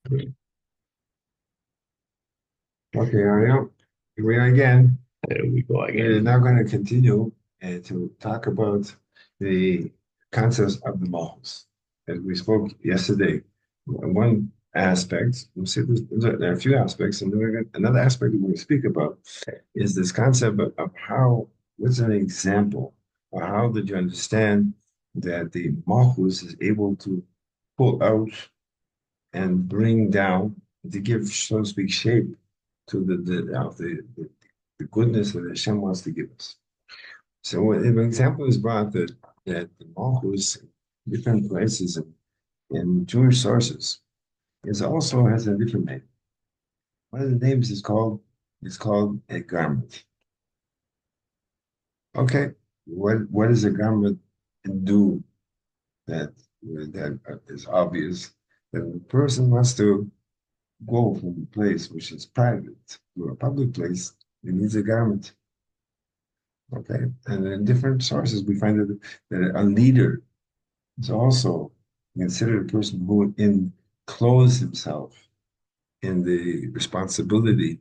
Okay, Ariel, here we are again. There we go We're again. now going to continue to talk about the concepts of the Malchus. As we spoke yesterday, one aspect, we'll see there are a few aspects, and then another aspect that we're going to speak about is this concept of how, what's an example, or how did you understand that the Malchus is able to pull out and bring down, to give, so to speak, shape to the goodness that Hashem wants to give us. So an example is brought that the Malchus, different places in Jewish sources, is also has a different name. One of the names is called a garment. Okay, what does a garment do that that is obvious that the person wants to go from a place which is private to a public place, it needs a garment. Okay. And in different sources, we find that a leader is also considered a person who encloses himself in the responsibility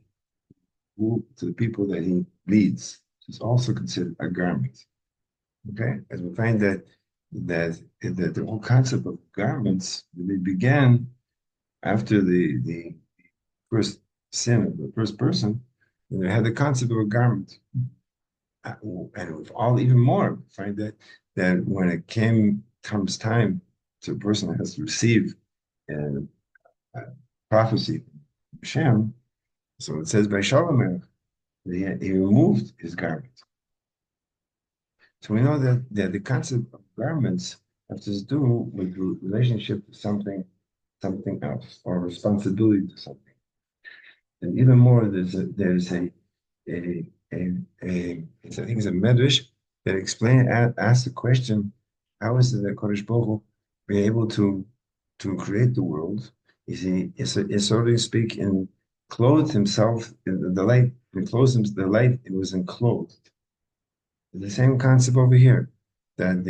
to the people that he leads. Is also considered a garment. Okay. As we find that the whole concept of garments really began after the first sin of the first person, and they had the concept of a garment. And with all even more, find that when it comes time to a person that has to receive a, a prophecy from Hashem, so it says by Shalom, he removed his garment. So we know that the concept of garments has to do with the relationship to something else, or responsibility to something. And even more, there's I think it's a medrash that asks the question, how is it that Kodesh Baruch Hu be able to create the world? Is so to speak, in clothed himself in the light, enclosed him, the light, it was enclosed. The same concept over here, that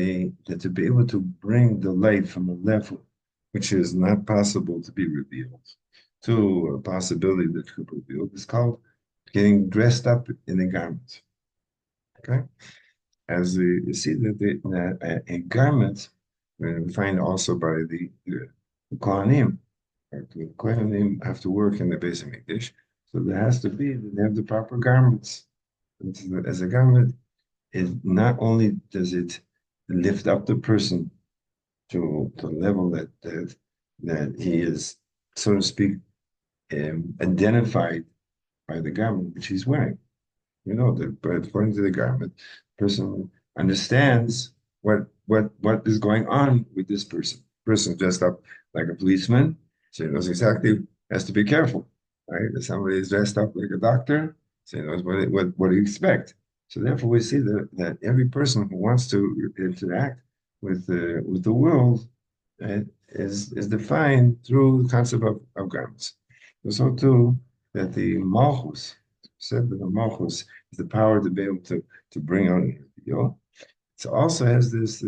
to be able to bring the light from a level which is not possible to be revealed to a possibility that could be revealed is called getting dressed up in a garment. Okay, as you see that a garment, we find also by the Kohanim, right? The Kohanim have to work in the Beis Hamikdash, so there has to be they have the proper garments. As a garment, is not only does it lift up the person to the level that he is, so to speak, identified by the garment which he's wearing. You know that, but according to the garment, the person understands what is going on with this person. Person dressed up like a policeman, so he knows exactly, has to be careful, right? If somebody is dressed up like a doctor, so he knows what to expect. So therefore, we see that every person who wants to interact with the world is defined through the concept of garments. So too that the malchus said that the malchus is the power to be able to bring out an ideal. It also has this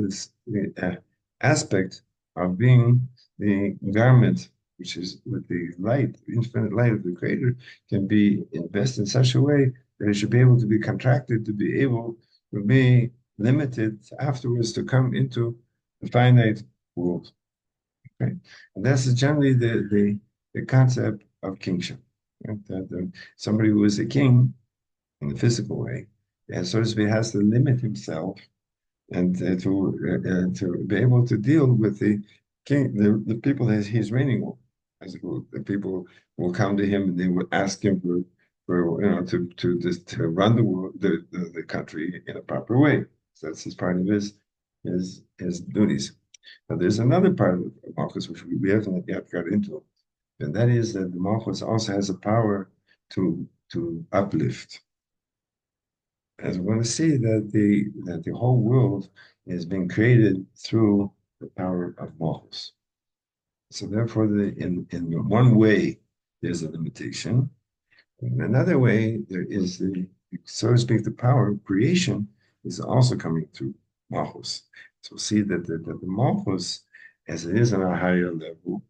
aspect of being the garment, which is with the light, the infinite light of the Creator, can be invested in such a way that it should be able to be contracted, to be able to be limited afterwards to come into the finite world. Okay? And that's generally the concept of kingship. Right? That somebody who is a king in the physical way, and so to speak, has to limit himself and to be able to deal with the king, the people that he's reigning over. As it will, the people will come to him and they will ask him for to run the world, the country in a proper way. So that's his part of his duties. Now there's another part of Malchus which we haven't yet got into, and that is that the Malchus also has a power to uplift. As we're going to see that the whole world is being created through the power of Malchus. So therefore, in one way, there's a limitation. In another way, there is so to speak, the power of creation is also coming through Malchus. So see that the Malchus, as it is on a higher level,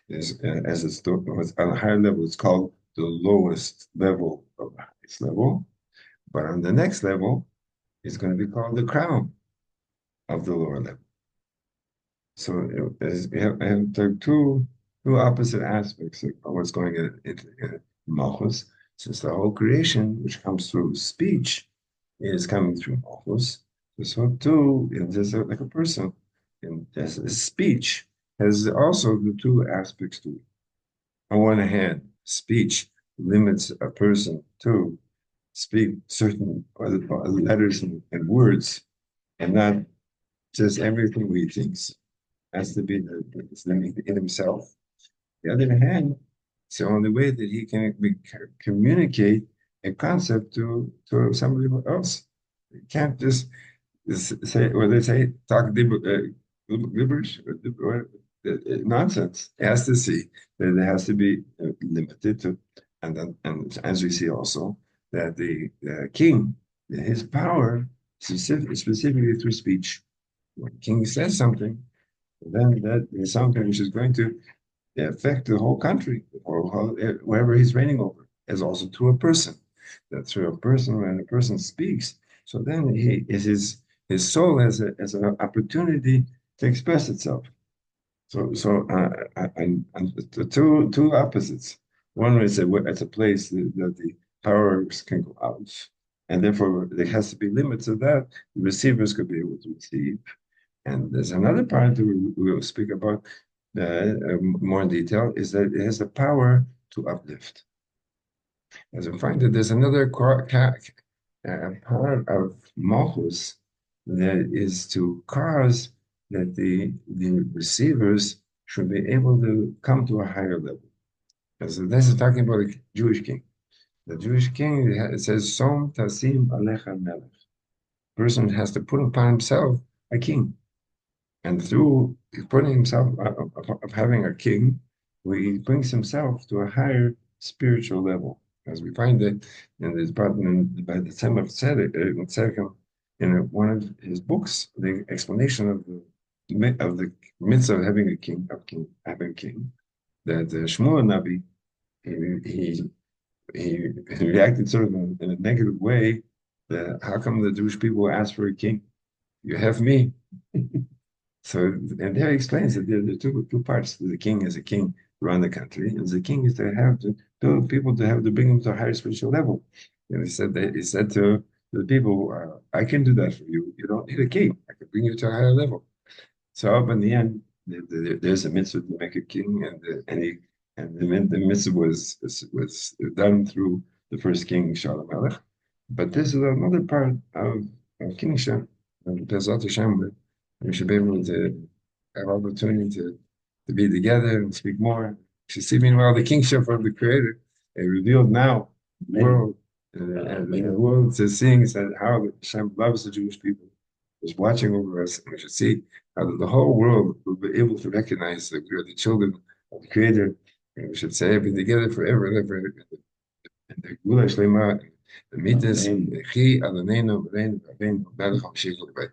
Is as it's on a higher level, it's called the lowest level of the highest level. But on the next level, it's going to be called the crown of the lower level. So we have two opposite aspects of what's going in Malchus. Since the whole creation, which comes through speech, is coming through Malchus, so too, there's like a person, and as a speech has also the two aspects to it. On one hand, speech limits a person to speak certain letters and words, and not just everything he thinks has to be in himself. The other hand, it's the only way that he can communicate a concept to somebody else. You can't just say, or they say, talk gibberish, nonsense. It has to see that it has to be limited to, and as we see also that the king, his power, specifically through speech. When king says something, then that is something which is going to affect the whole country or wherever he's reigning over, as also to a person. That through a person, when a person speaks, so then he is his soul as an opportunity to express itself. And the two opposites. One is it's a place that the powers can go out, and therefore there has to be limits of that. The receivers could be able to receive. And there's another part that we will speak about more in detail, is that it has the power to uplift. As we find that there's another part of Malchus that is to cause that the receivers should be able to come to a higher level. Because this is talking about a Jewish king. The Jewish king, it says, Som tasim alecha melech. Person has to put upon himself a king. And through putting himself of having a king, he brings himself to a higher spiritual level, as we find it in this part by the time of Tzedek, in one of his books, the explanation of the mitzvah of having a king, having a king, that Shmuel Nabi he, he reacted sort of in a negative way. That how come the Jewish people ask for a king? You have me. So, and there he explains that there are two parts. The king is a king around the country, and the king is to have to build people to have to bring them to a higher spiritual level. And he said to the people, "I can do that for you. You don't need a king. I can bring you to a higher level." So up in the end, there's a mitzvah to make a king, and the mitzvah was done through the first king Shalom Melech. But this is another part of kingship, and Bezat Hashem, we should be able to have opportunity to be together and speak more. You see, meanwhile, the kingship of the Creator revealed now in the world, and the world is seeing that how Hashem loves the Jewish people, is watching over us, and we should see how the whole world will be able to recognize that we are the children of the Creator, and we should say, be together forever and ever. And the Gula Shlema, the Midas, the Chi, Adonenu, Rein, Rabbeinu, Melech HaMashiach,